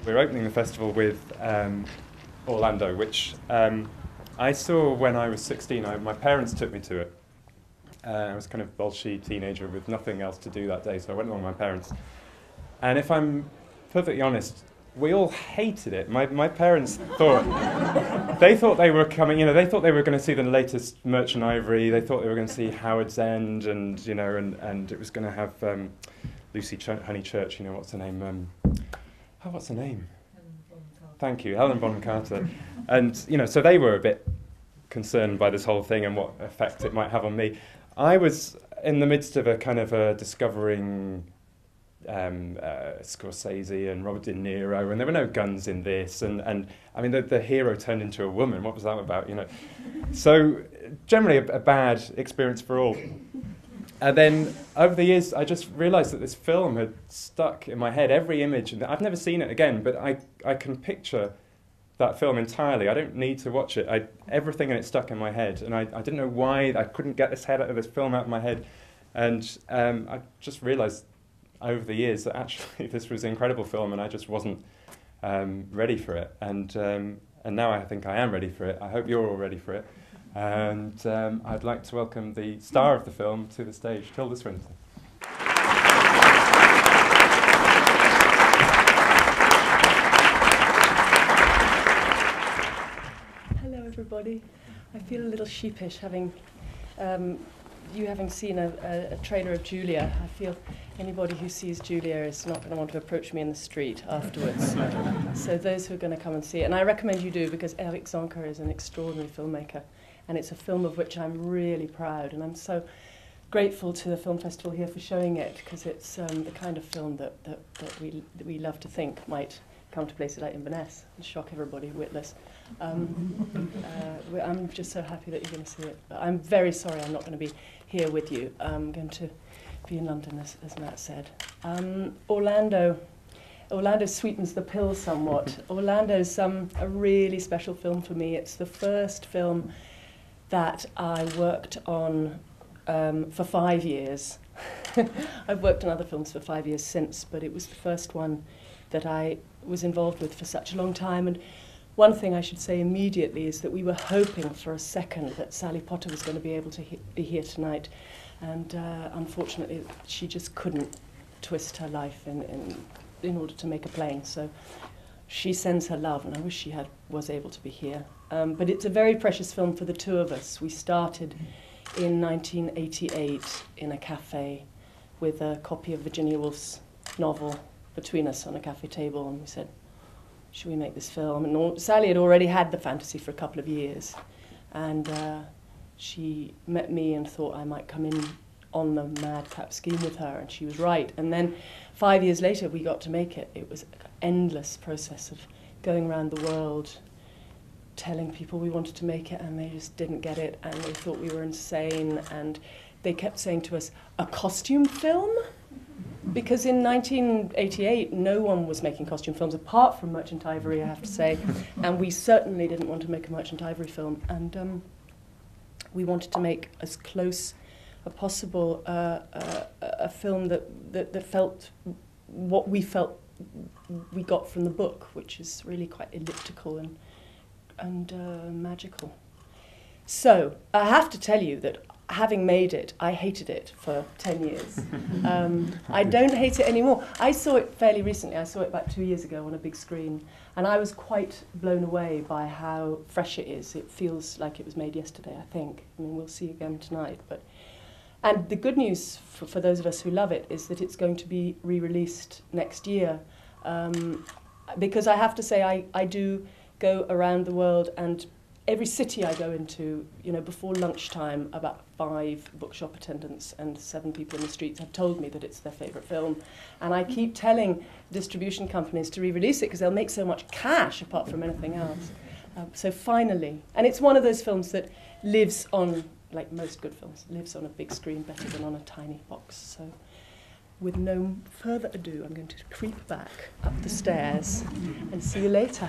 we're opening the festival with Orlando, which I saw when I was 16. My parents took me to it. I was kind of bolshy teenager with nothing else to do that day, so I went along with my parents. And if I'm perfectly honest, we all hated it. My parents thought, they thought they were coming, they thought they were going to see the latest Merchant Ivory, they thought they were going to see Howard's End, and it was going to have Lucy Honeychurch, what's her name? What's her name? Thank you, Helen Bonham Carter. And, so they were a bit concerned by this whole thing and what effect it might have on me. I was in the midst of a kind of discovering Scorsese and Robert De Niro, and there were no guns in this, and I mean the hero turned into a woman. What was that about? So generally a bad experience for all. And then over the years, I just realised that this film had stuck in my head. Every image, and I've never seen it again, but I can picture that film entirely. I don't need to watch it. Everything in it stuck in my head, and I didn't know why I couldn't get this film out of my head, and I just realised over the years that actually this was an incredible film, and I just wasn't ready for it. And now I think I am ready for it. I hope you're all ready for it. And I'd like to welcome the star of the film to the stage, Tilda Swinton. Hello, everybody. I feel a little sheepish having seen a trailer of Julia. I feel anybody who sees Julia is not going to want to approach me in the street afterwards. So those who are going to come and see it, and I recommend you do, because Eric Zonker is an extraordinary filmmaker, and it's a film of which I'm really proud, and I'm so grateful to the film festival here for showing it, because it's the kind of film that we love to think might come to places like Inverness and shock everybody witless. I'm just so happy that you're going to see it. But I'm very sorry I'm not going to be here with you. I'm going to be in London, as Matt said. Orlando sweetens the pill somewhat. Orlando's a really special film for me. It's the first film that I worked on for 5 years. I've worked on other films for 5 years since, but it was the first one that I was involved with for such a long time. And one thing I should say immediately is that we were hoping for a second that Sally Potter was going to be able to be here tonight. And unfortunately, she just couldn't twist her life in order to make a plane. So she sends her love, and I wish she was able to be here. But it's a very precious film for the two of us. We started in 1988 in a cafe with a copy of Virginia Woolf's novel between us on a cafe table, and we said, should we make this film? And Sally had already had the fantasy for a couple of years, and she met me and thought I might come in on the madcap scheme with her, and she was right. And then 5 years later we got to make it. It was an endless process of going around the world telling people we wanted to make it, and they just didn't get it, and they thought we were insane, and they kept saying to us, a costume film? Because in 1988, no one was making costume films, apart from Merchant Ivory, I have to say, and we certainly didn't want to make a Merchant Ivory film, and we wanted to make as close as possible a film that felt what we felt we got from the book, which is really quite elliptical and magical. So I have to tell you that having made it, I hated it for 10 years. I don't hate it anymore. I saw it fairly recently. I saw it about 2 years ago on a big screen, and I was quite blown away by how fresh it is. It feels like it was made yesterday, I think. I mean, we'll see again tonight. And the good news for those of us who love it is that it's going to be re-released next year. Because I have to say, I do go around the world, and every city I go into, before lunchtime, about 5 bookshop attendants and 7 people in the streets have told me that it's their favourite film. And I keep telling distribution companies to re-release it because they'll make so much cash apart from anything else. So finally, and it's one of those films that lives on, like most good films, lives on a big screen better than on a tiny box. So with no further ado, I'm going to creep back up the stairs and see you later.